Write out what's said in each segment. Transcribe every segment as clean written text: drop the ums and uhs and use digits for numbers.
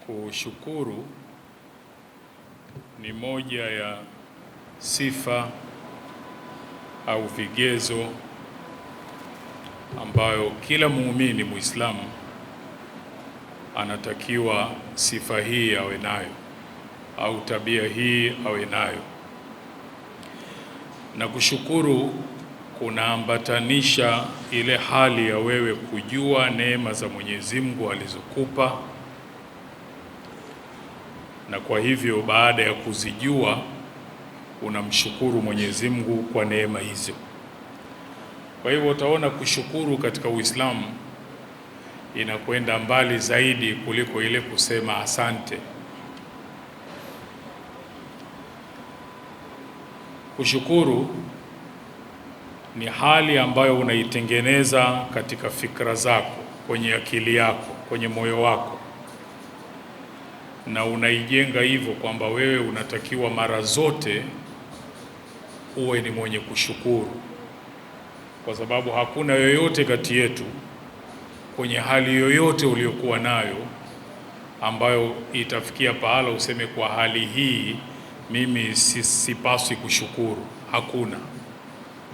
Kushukuru ni moja ya sifa au vigezo ambayo kila muumini Muislamu anatakiwa sifa hii awe nayo au tabia hii awe nayo. Na kushukuru kunaambatanisha ile hali ya wewe kujua neema za Mwenyezi Mungu alizokupa, na kwa hivyo baada ya kuzijua unamshukuru Mwenyezi Mungu kwa neema hizo. Kwa hivyo utaona kushukuru katika Uislamu inakwenda mbali zaidi kuliko ile kusema asante. Kushukuru ni hali ambayo unaitengeneza katika fikra zako, kwenye akili yako, kwenye moyo wako, na unaijenga hivyo kwamba wewe unatakiwa mara zote uwe ni mwenye kushukuru, kwa sababu hakuna yoyote kati yetu kwenye hali yoyote uliokuwa nayo ambayo itafikia pahala useme kwa hali hii mimi sipaswi kushukuru. Hakuna.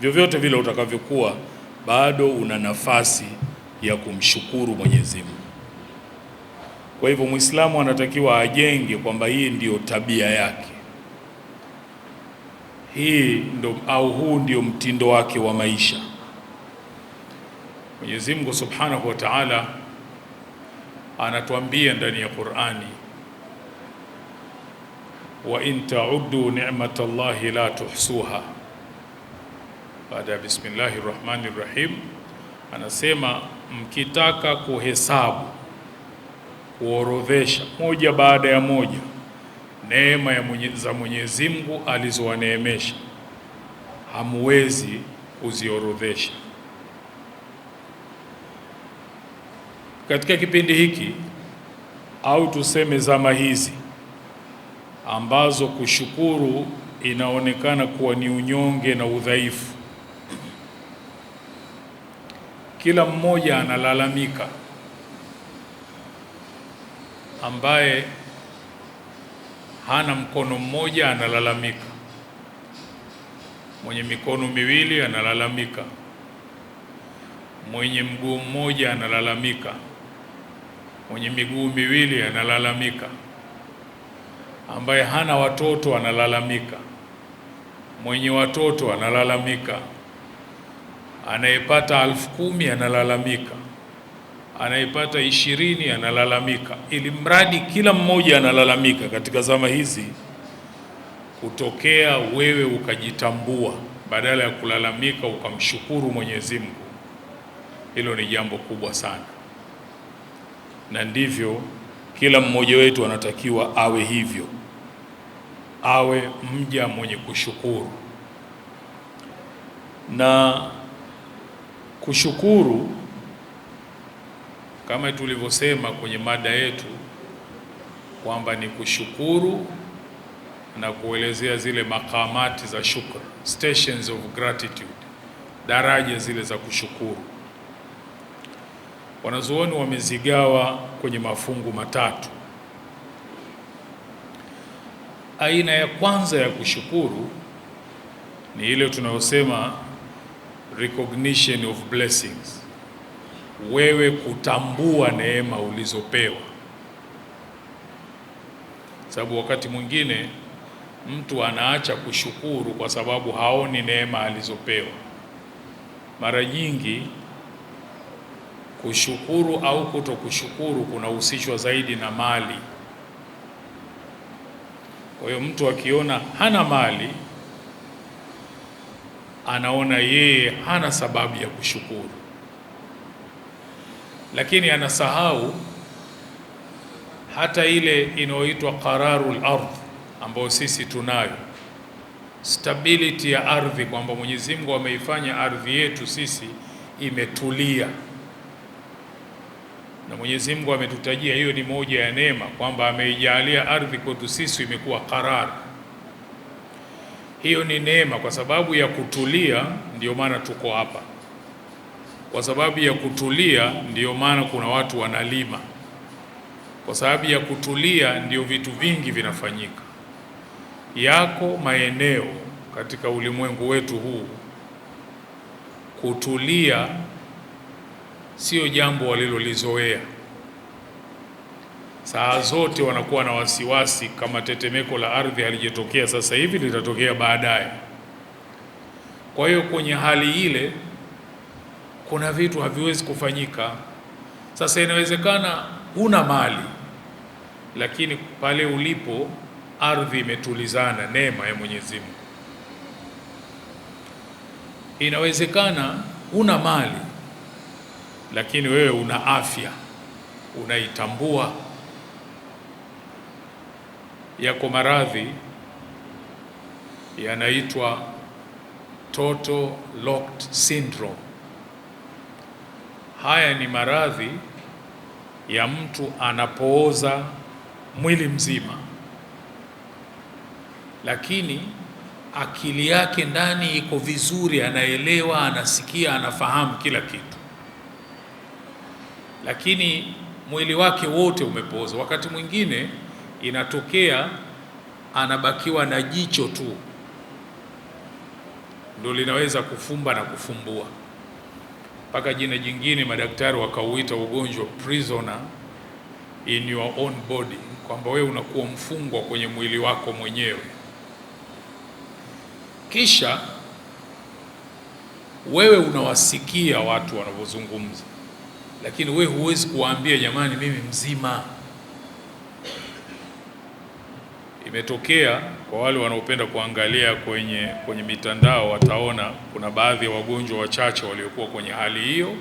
Vyovyote vile utakavyokuwa, bado una nafasi ya kumshukuru Mwenyezi Mungu. Kwa hivyo Muislamu anatakiwa ajenge kwamba hii ndiyo tabia yake, huu ndio mtindo wake wa maisha. Mwenyezi Mungu Subhanahu wa Ta'ala anatuambia ndani ya Qur'ani, wa in ta'uddu ni'matallahi la tuhsuha. Baada ya bismillahir rahmanir rahim anasema, mkitaka kuhesabu, kuorodhesha moja baada ya moja neema za Mwenyezi Mungu alizowaneemesha, hamwezi kuziorodhesha. Katika kipindi hiki au tuseme zama hizi ambazo kushukuru inaonekana kuwa ni unyonge na udhaifu, kila mmoja analalamika. Ambaye hana mkono mmoja analalamika, mwenye mikono miwili analalamika, mwenye mguu mmoja analalamika, mwenye miguu miwili analalamika, ambaye hana watoto analalamika, mwenye watoto analalamika, anayepata 10,000 analalamika, anayepata 20 analalamika, ili mradi kila mmoja analalamika katika zama hizi. Kutokea wewe ukajitambua badala ya kulalamika ukamshukuru Mwenyezi Mungu, hilo ni jambo kubwa sana, na ndivyo kila mmoja wetu anatakiwa awe hivyo, awe mja mwenye kushukuru. Na kushukuru kama tulivyosema kwenye mada yetu kwamba ni kushukuru na kuelezea zile makamati za shukr, stations of gratitude, daraja zile za kushukuru. Wanazuoni wamezigawa kwenye mafungu matatu. Aina ya kwanza ya kushukuru ni ile tunayosema recognition of blessings, wewe kutambua neema ulizopewa. Sababu wakati mwingine mtu anaacha kushukuru kwa sababu haoni neema alizopewa. Mara nyingi kushukuru au kutokushukuru kunahusishwa zaidi na mali. Kwa hiyo mtu akiona hana mali, anaona yeye hana sababu ya kushukuru, lakini anasahau hata ile inayoitwa qararul ardh ambayo sisi tunayo, stability ya ardhi, kwamba Mwenyezi Mungu ameifanya ardhi yetu sisi imetulia, na Mwenyezi Mungu ametutajia hiyo ni moja ya neema, kwamba ameijalia ardhi kwetu sisi imekuwa qarar. Hiyo ni neema. Kwa sababu ya kutulia ndio maana tuko hapa. Kwa sababu ya kutulia ndio maana kuna watu wanalima. Kwa sababu ya kutulia ndio vitu vingi vinafanyika. Yako maeneo katika ulimwengu wetu huu kutulia sio jambo walilolizoea. Saa zote wanakuwa na wasiwasi kama tetemeko la ardhi halijatokea sasa hivi, litatokea baadaye. Kwa hiyo kwenye hali ile kuna vitu haviwezi kufanyika. Sasa inawezekana huna mali, lakini pale ulipo ardhi imetulizana, neema ya Mwenyezi Mungu. Inawezekana huna mali, lakini wewe una afya, unaitambua. Yako maradhi yanaitwa total locked syndrome. Haya ni maradhi ya mtu anapooza mwili mzima, lakini akili yake ndani iko vizuri, anaelewa, anasikia, anafahamu kila kitu, lakini mwili wake wote umepooza. Wakati mwingine inatokea anabakiwa na jicho tu ndio linaweza kufumba na kufumbua. Mpaka jina jingine madaktari wakauita ugonjwa prisoner in your own body, kwamba wewe unakuwa mfungwa kwenye mwili wako mwenyewe. Kisha wewe unawasikia watu wanavyozungumza, lakini wewe huwezi kuwaambia jamani, mimi mzima. Imetokea kwa wale wanaopenda kuangalia kwenye mitandao, wataona kuna baadhi ya wagonjwa wachache waliokuwa kwenye hali hiyo,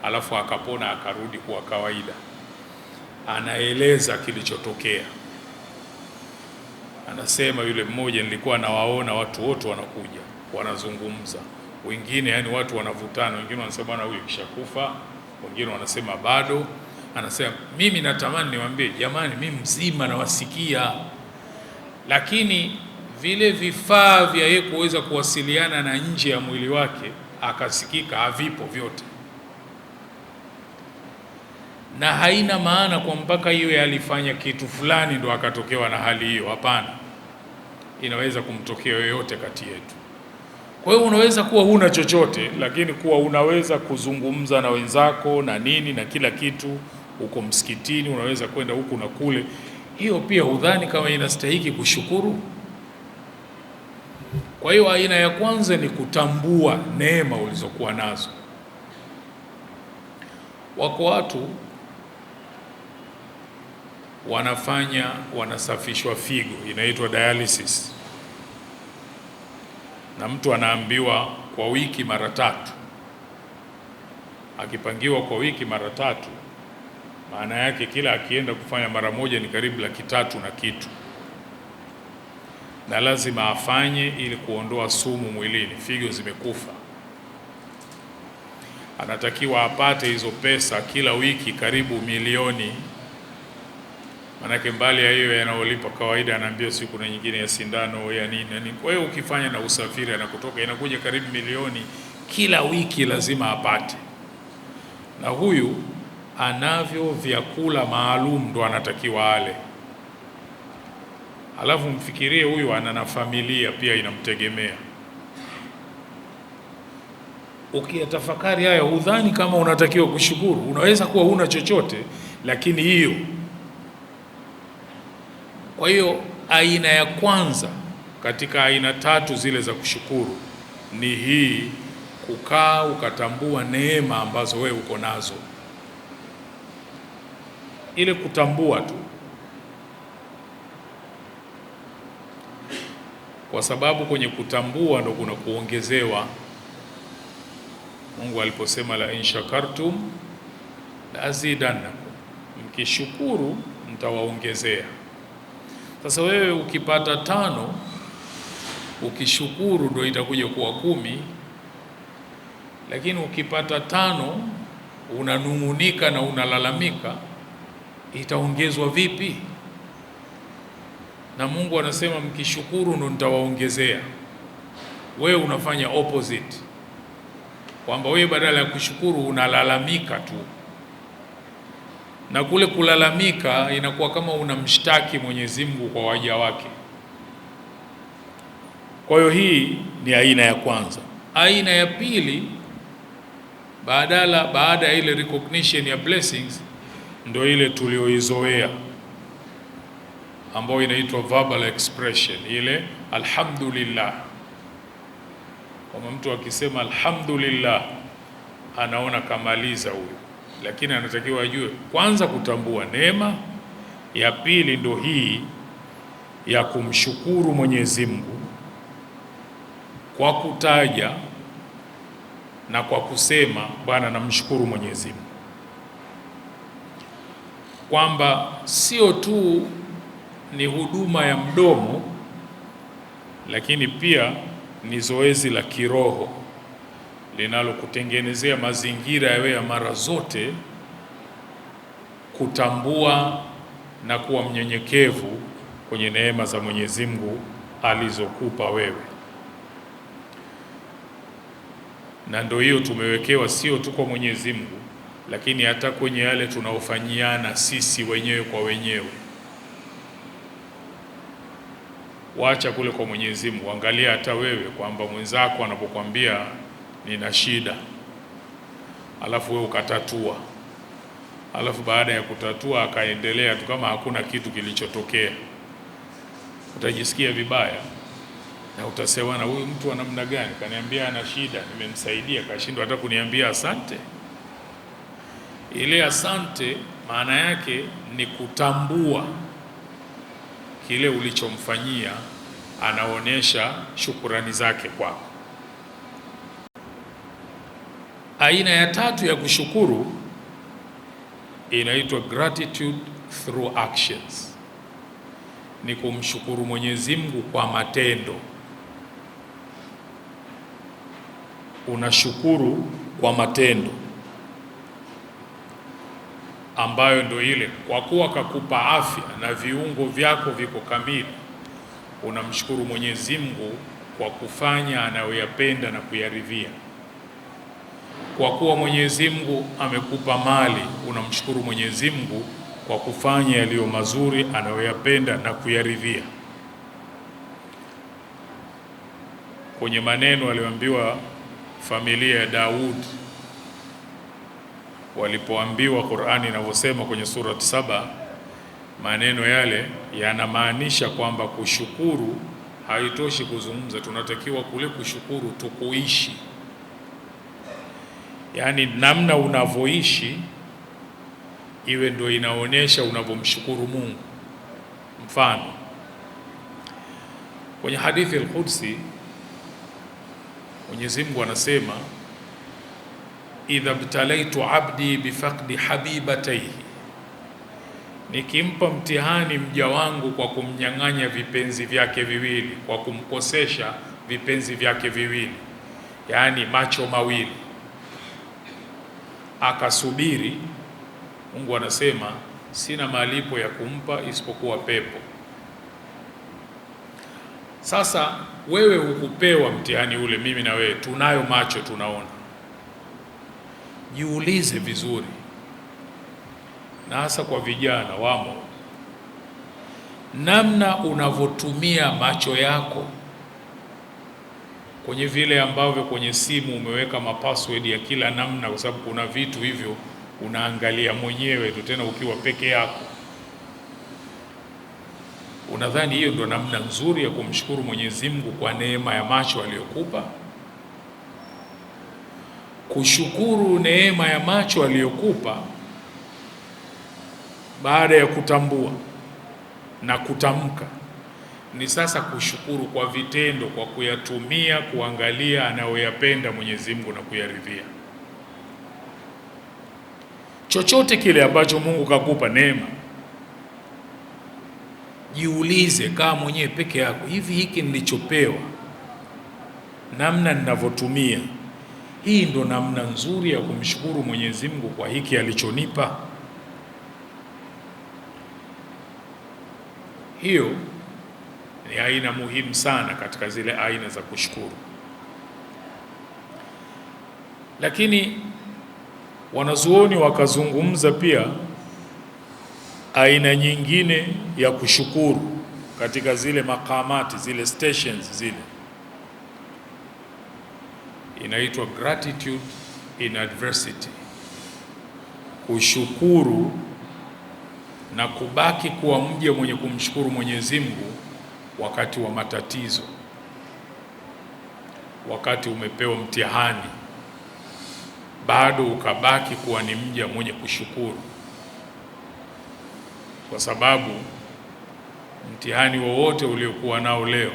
alafu akapona akarudi kuwa kawaida. Anaeleza kilichotokea. Anasema yule mmoja, nilikuwa nawaona watu wote wanakuja wanazungumza, wengine yani watu wanavutana, wengine wanasema bwana huyu kishakufa, wengine wanasema bado. Anasema mimi natamani niwaambie jamani, mimi mzima nawasikia, lakini vile vifaa vya yeye kuweza kuwasiliana na nje ya mwili wake akasikika havipo vyote. Na haina maana kwa mpaka hiyo alifanya kitu fulani ndo akatokewa na hali hiyo. Hapana, inaweza kumtokea yoyote kati yetu. Kwa hiyo unaweza kuwa huna chochote, lakini kuwa unaweza kuzungumza na wenzako na nini na kila kitu, uko msikitini, unaweza kwenda huku na kule. Hiyo pia hudhani kama inastahili kushukuru? Kwa hiyo aina ya kwanza ni kutambua neema ulizokuwa nazo. Wako watu wanasafishwa figo, inaitwa dialysis, na mtu anaambiwa kwa wiki mara 3. Akipangiwa kwa wiki mara 3, maana yake kila akienda kufanya mara moja ni karibu 300,000 na kitu, na lazima afanye ili kuondoa sumu mwilini, figo zimekufa. Anatakiwa apate hizo pesa kila wiki karibu milioni. Manake mbali ya hiyo yanayolipa kawaida, anaambia siku na nyingine ya sindano ya nini na nini. Kwa hiyo ukifanya na usafiri anakutoka inakuja karibu milioni kila wiki lazima apate. Na huyu anavyo vyakula maalum ndo anatakiwa ale. Alafu mfikirie huyu ana na familia pia inamtegemea. Ukiyatafakari haya udhani kama unatakiwa kushukuru. Unaweza kuwa huna chochote, lakini hiyo. Kwa hiyo aina ya kwanza katika aina 3 zile za kushukuru ni hii, kukaa ukatambua neema ambazo wewe uko nazo. Ile kutambua tu, kwa sababu kwenye kutambua ndo kuna kuongezewa. Mungu aliposema la in shakartum la azidannakum, mkishukuru mtawaongezea. Sasa wewe ukipata 5 ukishukuru ndo itakuja kuwa 10, lakini ukipata 5 unanung'unika na unalalamika, itaongezwa vipi? Na Mungu anasema mkishukuru ndo nitawaongezea. Wewe unafanya opposite, kwamba wewe badala ya kushukuru unalalamika tu. na kule kulalamika inakuwa kama unamshtaki Mwenyezi Mungu kwa waja wake. Kwa hiyo hii ni aina ya kwanza. Aina ya pili, baada ya ile recognition ya blessings, ndio ile tulioizoea ambayo inaitwa verbal expression, ile alhamdulillah. Kama mtu akisema alhamdulillah anaona kamaliza huyo, lakini anatakiwa ajue kwanza kutambua neema, ya pili ndio hii ya kumshukuru Mwenyezi Mungu kwa kutaja na kwa kusema Bwana namshukuru Mwenyezi Mungu, kwamba sio tu ni huduma ya mdomo, lakini pia ni zoezi la kiroho linalokutengenezea mazingira yawe ya mara zote kutambua na kuwa mnyenyekevu kwenye neema za Mwenyezi Mungu alizokupa wewe. Na ndio hiyo tumewekewa sio tu kwa Mwenyezi Mungu, lakini hata kwenye yale tunaofanyiana sisi wenyewe kwa wenyewe. Wacha kule kwa Mwenyezi Mungu, angalia hata wewe kwamba mwenzako anapokuambia nina shida, alafu wewe ukatatua, alafu baada ya kutatua akaendelea tu kama hakuna kitu kilichotokea, utajisikia vibaya na utasema, na huyu mtu wa namna gani, kaniambia ana shida, nimemsaidia, kashindwa hata kuniambia asante. Ile asante maana yake ni kutambua kile ulichomfanyia, anaonyesha shukurani zake kwako. Aina ya tatu ya kushukuru inaitwa gratitude through actions, ni kumshukuru Mwenyezi Mungu kwa matendo. Unashukuru kwa matendo ambayo ndio ile, kwa kuwa kakupa afya na viungo vyako viko kamili, unamshukuru Mwenyezi Mungu kwa kufanya anayoyapenda na kuyaridhia. Kwa kuwa Mwenyezi Mungu amekupa mali, unamshukuru Mwenyezi Mungu kwa kufanya yaliyo mazuri anayoyapenda na kuyaridhia. Kwenye maneno aliyoambiwa familia ya Daud walipoambiwa, Qur'ani inavyosema kwenye sura 7, maneno yale yanamaanisha kwamba kushukuru haitoshi kuzungumza, tunatakiwa kule kushukuru tukuishi. Yaani namna unavyoishi iwe ndio inaonyesha unavyomshukuru Mungu. Mfano, kwenye hadithi al-Qudsi Mwenyezi Mungu anasema, idha btalaitu abdi bifaqdi habibatayhi, nikimpa mtihani mja wangu kwa kumnyang'anya vipenzi vyake viwili, kwa kumkosesha vipenzi vyake viwili, yaani macho mawili, akasubiri, Mungu anasema sina malipo ya kumpa isipokuwa pepo. Sasa wewe hukupewa mtihani ule, mimi na wewe tunayo macho tunaona. Jiulize vizuri, na hasa kwa vijana wamo, namna unavotumia macho yako kwenye vile ambavyo kwenye simu umeweka mapassword ya kila namna, kwa sababu kuna vitu hivyo unaangalia mwenyewe tu, tena ukiwa peke yako. Unadhani hiyo ndio namna nzuri ya kumshukuru Mwenyezi Mungu kwa neema ya macho aliyokupa? Kushukuru neema ya macho aliyokupa baada ya kutambua na kutamka ni sasa kushukuru kwa vitendo, kwa kuyatumia kuangalia anayoyapenda Mwenyezi Mungu na kuyaridhia. Chochote kile ambacho Mungu kakupa neema, jiulize kama mwenyewe peke yako, hivi hiki nilichopewa, namna ninavyotumia, hii ndo namna nzuri ya kumshukuru Mwenyezi Mungu kwa hiki alichonipa? Hiyo ni aina muhimu sana katika zile aina za kushukuru. Lakini wanazuoni wakazungumza pia Aina nyingine ya kushukuru katika zile makamati, zile stations zile, inaitwa gratitude in adversity, kushukuru na kubaki kuwa mja mwenye kumshukuru Mwenyezi Mungu wakati wa matatizo, wakati umepewa mtihani, bado ukabaki kuwa ni mja mwenye kushukuru, kwa sababu mtihani wowote uliokuwa nao leo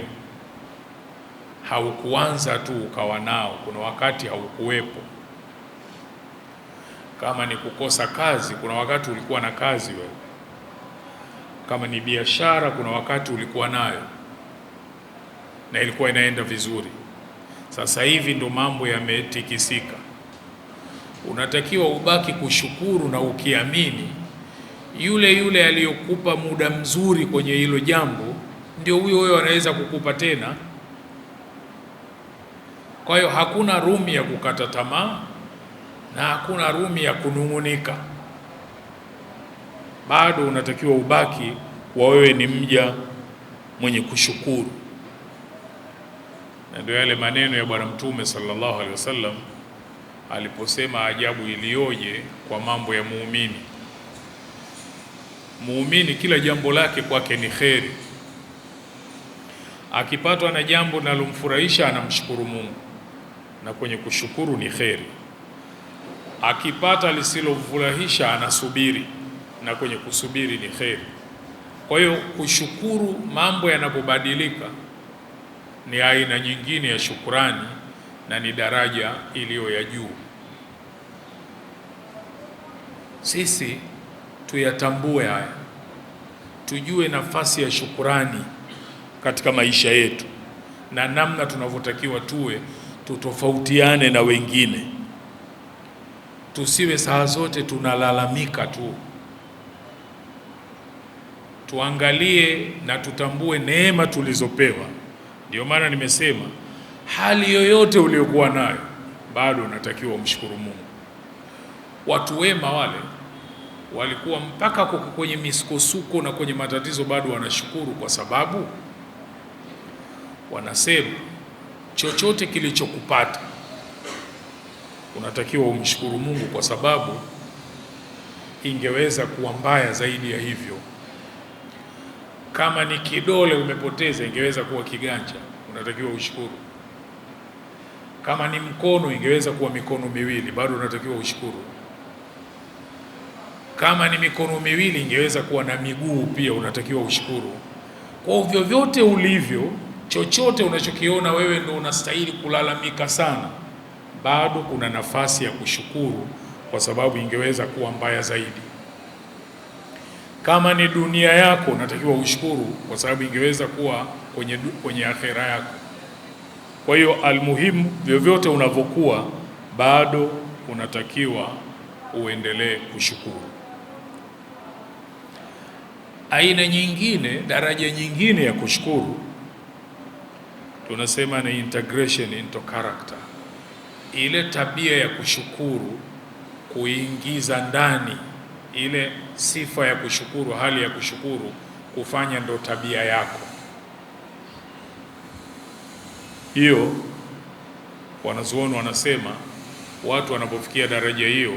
haukuanza tu ukawa nao, kuna wakati haukuwepo. Kama ni kukosa kazi, kuna wakati ulikuwa na kazi wewe. Kama ni biashara, kuna wakati ulikuwa nayo na ilikuwa inaenda vizuri. Sasa hivi ndo mambo yametikisika. Unatakiwa ubaki kushukuru na ukiamini yule aliyokupa muda mzuri kwenye hilo jambo ndio huyo anaweza kukupa tena. Kwa hiyo hakuna rumi ya kukata tamaa na hakuna rumi ya kunung'unika. Bado unatakiwa ubaki wa wewe ni mja mwenye kushukuru. Na ndio yale maneno ya Bwana Mtume sallallahu alaihi wasallam aliposema ajabu iliyoje kwa mambo ya muumini. Muumini kila jambo lake kwake ni kheri. Akipatwa na jambo linalomfurahisha anamshukuru Mungu, na kwenye kushukuru ni kheri. Akipata lisilomfurahisha anasubiri, na kwenye kusubiri ni kheri. Kwa hiyo kushukuru mambo yanapobadilika ni aina nyingine ya shukrani na ni daraja iliyo ya juu. Sisi tuyatambue haya, tujue nafasi ya shukrani katika maisha yetu na namna tunavyotakiwa tuwe, tutofautiane na wengine. Tusiwe saa zote tunalalamika tu. Tuangalie na tutambue neema tulizopewa. Ndio maana nimesema hali yoyote uliyokuwa nayo bado unatakiwa umshukuru Mungu. Watu wema wale walikuwa mpaka kwenye misukosuko na kwenye matatizo bado wanashukuru, kwa sababu wanasema chochote kilichokupata unatakiwa umshukuru Mungu, kwa sababu ingeweza kuwa mbaya zaidi ya hivyo. Kama ni kidole umepoteza, ingeweza kuwa kiganja, unatakiwa ushukuru. Kama ni mkono, ingeweza kuwa mikono miwili, bado unatakiwa ushukuru. Kama ni mikono miwili, ingeweza kuwa na miguu pia, unatakiwa ushukuru. Kwa vyovyote ulivyo, chochote unachokiona wewe ndio unastahili kulalamika sana, bado kuna nafasi ya kushukuru, kwa sababu ingeweza kuwa mbaya zaidi. Kama ni dunia yako, unatakiwa ushukuru, kwa sababu ingeweza kuwa kwenye akhera yako. Kwa hiyo almuhimu, vyovyote unavyokuwa, bado unatakiwa uendelee kushukuru. Aina nyingine, daraja nyingine ya kushukuru tunasema ni integration into character. Ile tabia ya kushukuru kuingiza ndani, ile sifa ya kushukuru, hali ya kushukuru kufanya ndo tabia yako. Hiyo wanazuoni wanasema watu wanapofikia daraja hiyo,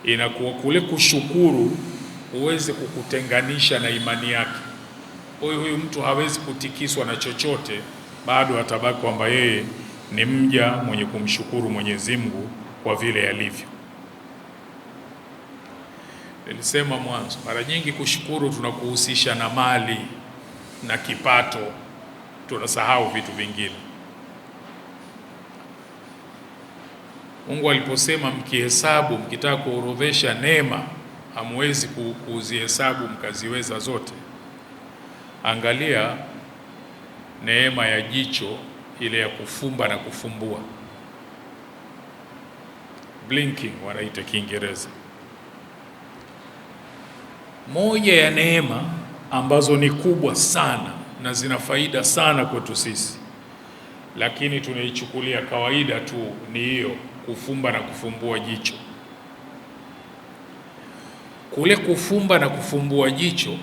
inakuwa kule kushukuru uweze kukutenganisha na imani yake. Huyu mtu hawezi kutikiswa na chochote, bado atabaki kwamba yeye ni mja mwenye kumshukuru Mwenyezi Mungu kwa vile alivyo. Nilisema mwanzo, mara nyingi kushukuru tunakuhusisha na mali na kipato, tunasahau vitu vingine. Mungu aliposema mkihesabu, mkitaka kuorodhesha neema, hamwezi kuzihesabu mkaziweza zote. Angalia neema ya jicho, ile ya kufumba na kufumbua, blinking wanaita Kiingereza. Moja ya neema ambazo ni kubwa sana na zina faida sana kwetu sisi, lakini tunaichukulia kawaida tu, ni hiyo kufumba na kufumbua jicho. kule kufumba na kufumbua jicho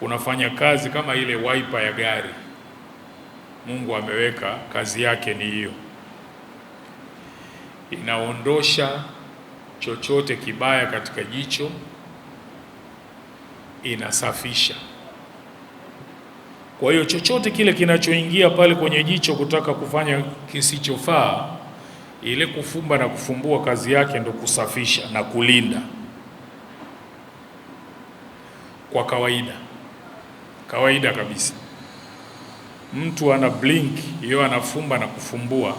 kunafanya kazi kama ile wiper ya gari. Mungu ameweka kazi yake ni hiyo, inaondosha chochote kibaya katika jicho, inasafisha. Kwa hiyo chochote kile kinachoingia pale kwenye jicho kutaka kufanya kisichofaa, ile kufumba na kufumbua kazi yake ndo kusafisha na kulinda. Kwa kawaida kabisa, mtu ana blink hiyo, anafumba na kufumbua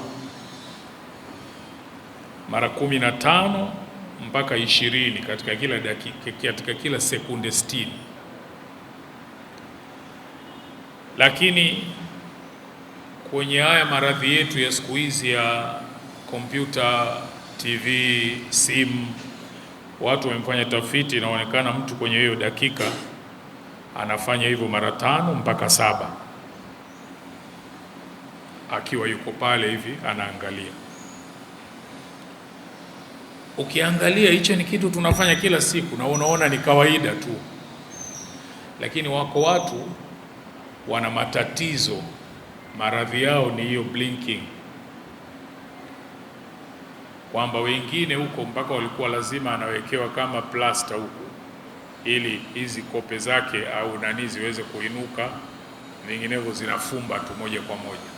mara 15 mpaka 20 katika kila dakika, katika kila sekunde 60. Lakini kwenye haya maradhi yetu ya siku hizi ya kompyuta, TV, simu, watu wamefanya tafiti, inaonekana mtu kwenye hiyo dakika anafanya hivyo mara 5 mpaka 7 akiwa yuko pale hivi anaangalia. Ukiangalia hicho ni kitu tunafanya kila siku na unaona ni kawaida tu, lakini wako watu wana matatizo, maradhi yao ni hiyo blinking, kwamba wengine huko mpaka walikuwa lazima anawekewa kama plasta huko ili hizi kope zake au nani ziweze kuinuka, vinginevyo zinafumba tu moja kwa moja.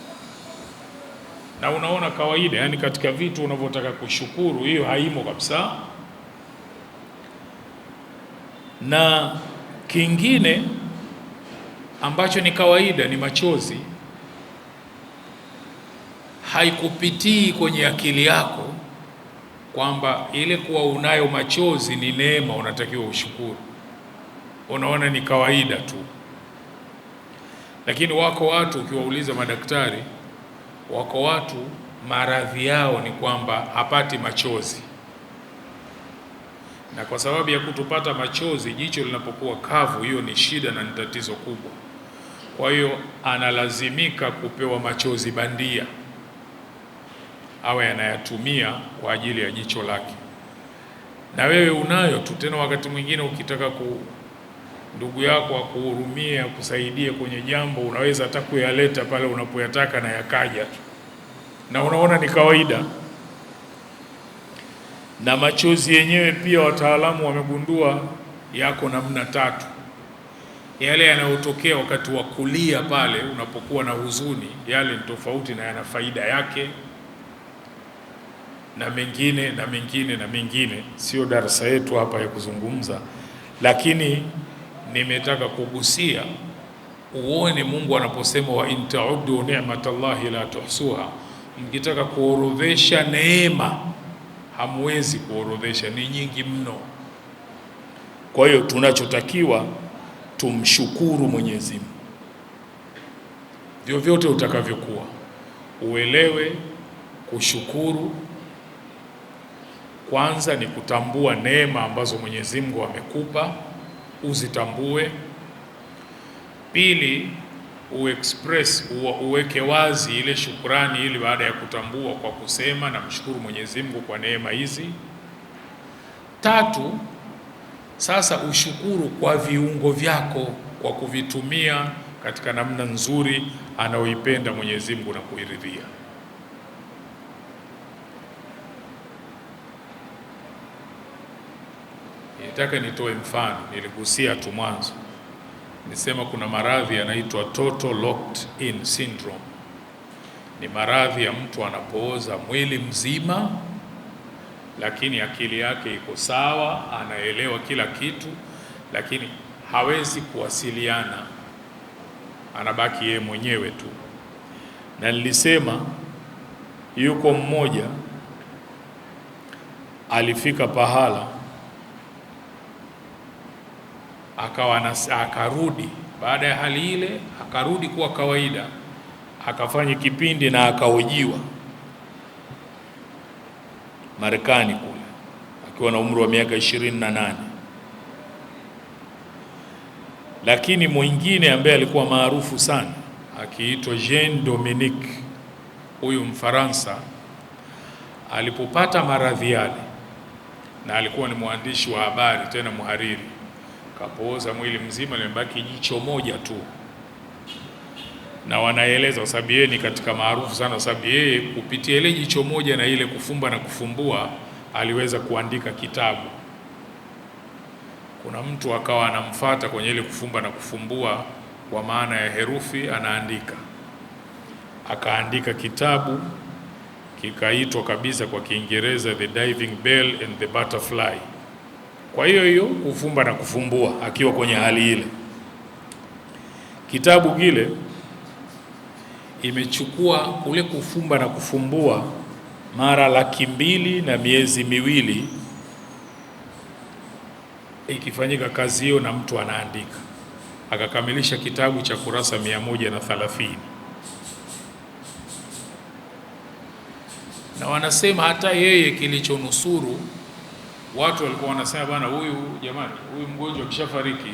Na unaona kawaida, yani katika vitu unavyotaka kushukuru, hiyo haimo kabisa. Na kingine ambacho ni kawaida ni machozi. Haikupitii kwenye akili yako kwamba ile kuwa unayo machozi ni neema, unatakiwa ushukuru. Unaona ni kawaida tu. Lakini wako watu ukiwauliza madaktari, wako watu maradhi yao ni kwamba hapati machozi, na kwa sababu ya kutopata machozi, jicho linapokuwa kavu, hiyo ni shida na ni tatizo kubwa. Kwa hiyo analazimika kupewa machozi bandia, awe anayatumia kwa ajili ya jicho lake. Na wewe unayo tu, tena wakati mwingine ukitaka ndugu yako akuhurumie, akusaidie kwenye jambo, unaweza hata kuyaleta pale unapoyataka na yakaja tu, na unaona ni kawaida. Na machozi yenyewe pia wataalamu wamegundua yako namna 3. Yale yanayotokea wakati wa kulia pale unapokuwa na huzuni, yale ni tofauti na yana faida yake, na mengine na mengine na mengine. Sio darasa yetu hapa ya kuzungumza, lakini nimetaka kugusia uone Mungu anaposema wa in ta'uddu ni'matallahi la tuhsuha. Mkitaka kuorodhesha neema hamwezi kuorodhesha, ni nyingi mno. Kwa hiyo tunachotakiwa tumshukuru Mwenyezi Mungu vyovyote utakavyokuwa. Uelewe kushukuru kwanza ni kutambua neema ambazo Mwenyezi Mungu amekupa, uzitambue. Pili, uweke wazi ile shukrani, ili baada ya kutambua kwa kusema na mshukuru Mwenyezi Mungu kwa neema hizi. 3, sasa ushukuru kwa viungo vyako, kwa kuvitumia katika namna nzuri anaoipenda Mwenyezi Mungu na kuiridhia. Nataka nitoe mfano, niligusia tu mwanzo. Nisema kuna maradhi yanaitwa total locked in syndrome. Ni maradhi ya mtu anapooza mwili mzima, lakini akili yake iko sawa, anaelewa kila kitu, lakini hawezi kuwasiliana, anabaki yeye mwenyewe tu. Na nilisema yuko mmoja alifika pahala akarudi, baada ya hali ile akarudi kuwa kawaida, akafanya kipindi na akahojiwa Marekani kule akiwa na umri wa miaka 28. Lakini mwingine ambaye alikuwa maarufu sana akiitwa Jean Dominique, huyu Mfaransa, alipopata maradhi yale na alikuwa ni mwandishi wa habari tena muhariri. Kapooza mwili mzima, limebaki jicho moja tu, na wanaeleza kwa sababu yeye ni katika maarufu sana, sababu yeye kupitia ile jicho moja na ile kufumba na kufumbua aliweza kuandika kitabu. Kuna mtu akawa anamfuata kwenye ile kufumba na kufumbua kwa maana ya herufi, anaandika, akaandika kitabu kikaitwa kabisa kwa Kiingereza The Diving Bell and the Butterfly. Kwa hiyo kufumba na kufumbua akiwa kwenye hali ile. Kitabu kile imechukua kule kufumba na kufumbua mara 200,000 na miezi miwili ikifanyika kazi hiyo, na mtu anaandika, akakamilisha kitabu cha kurasa 130. Na wanasema hata yeye kilichonusuru, watu walikuwa wanasema bwana, huyu jamani, huyu mgonjwa kishafariki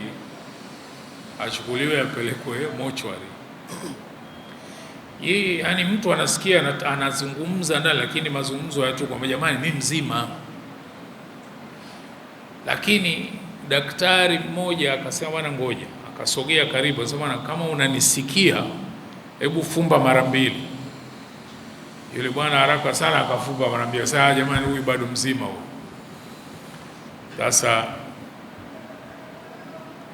achukuliwe apelekwe mochwari. Yeye yani mtu anasikia anazungumza ndani, lakini mazungumzo yatu kwamba jamani, mimi mzima. Lakini daktari mmoja akasema bwana, ngoja, akasogea karibu, akasema bwana, kama unanisikia hebu fumba mara 2. Yule bwana haraka sana akafumba mara 2. Sasa jamani, huyu bado mzima huyu. Sasa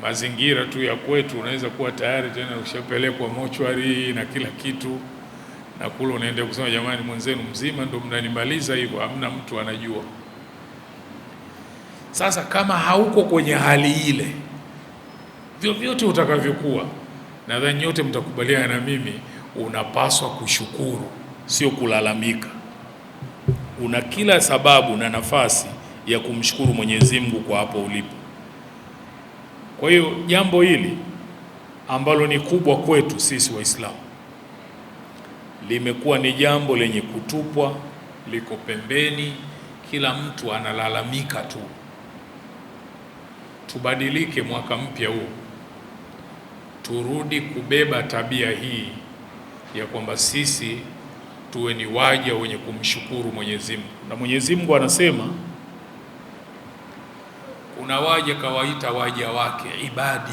mazingira tu ya kwetu, unaweza kuwa tayari tena ushapelekwa mochwari na kila kitu, na kule unaenda kusema jamani, mwenzenu mzima, ndio mnanimaliza hivyo, hamna mtu anajua. Sasa kama hauko kwenye hali ile, vyovyote utakavyokuwa, nadhani nyote mtakubaliana na mimi, unapaswa kushukuru, sio kulalamika. Una kila sababu na nafasi ya kumshukuru Mwenyezi Mungu kwa hapo ulipo. Kwa hiyo jambo hili ambalo ni kubwa kwetu sisi Waislamu limekuwa ni jambo lenye kutupwa, liko pembeni, kila mtu analalamika tu. Tubadilike mwaka mpya huu, turudi kubeba tabia hii ya kwamba sisi tuwe ni waja wenye kumshukuru Mwenyezi Mungu. Na Mwenyezi Mungu anasema kuna waja kawaita waja wake ibadi.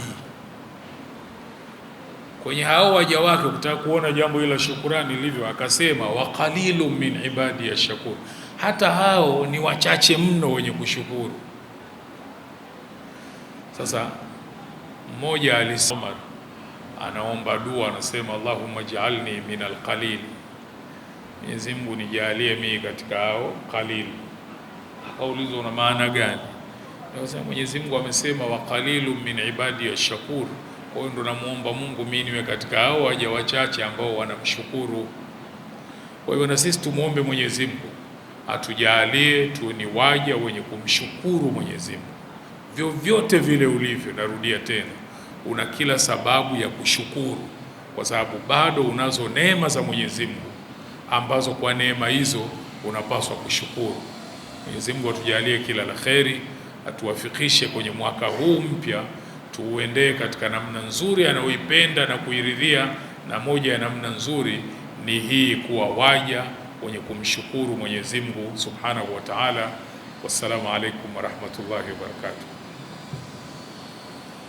Kwenye hao waja wake, ukitaka kuona jambo hilo shukrani lilivyo, akasema wa qalilu min ibadi ya shakur, hata hao ni wachache mno wenye kushukuru. Sasa mmoja alisema, anaomba dua, anasema Allahumma ja'alni min alqalil, Mwenyezi Mungu nijalie mimi katika hao qalil. Akaulizwa una maana gani? Sasa Mwenyezi Mungu amesema wa qalilu min ibadi ya shakur, kwa hiyo ndo namuomba Mungu mimi niwe katika hao waja wachache ambao wanamshukuru. Kwa hiyo na sisi tumuombe Mwenyezi Mungu atujalie tu ni waja wenye kumshukuru Mwenyezi Mungu. Vyovyote vile ulivyo, narudia tena, una kila sababu ya kushukuru, kwa sababu bado unazo neema za Mwenyezi Mungu ambazo kwa neema hizo unapaswa kushukuru. Mwenyezi Mungu atujalie kila la kheri, atuwafikishe kwenye mwaka huu mpya, tuuendee katika namna nzuri anayoipenda na kuiridhia, na moja ya namna nzuri ni hii, kuwa waja wenye kumshukuru Mwenyezi Mungu Subhanahu wa Ta'ala. Wassalamu alaikum warahmatullahi wabarakatuh.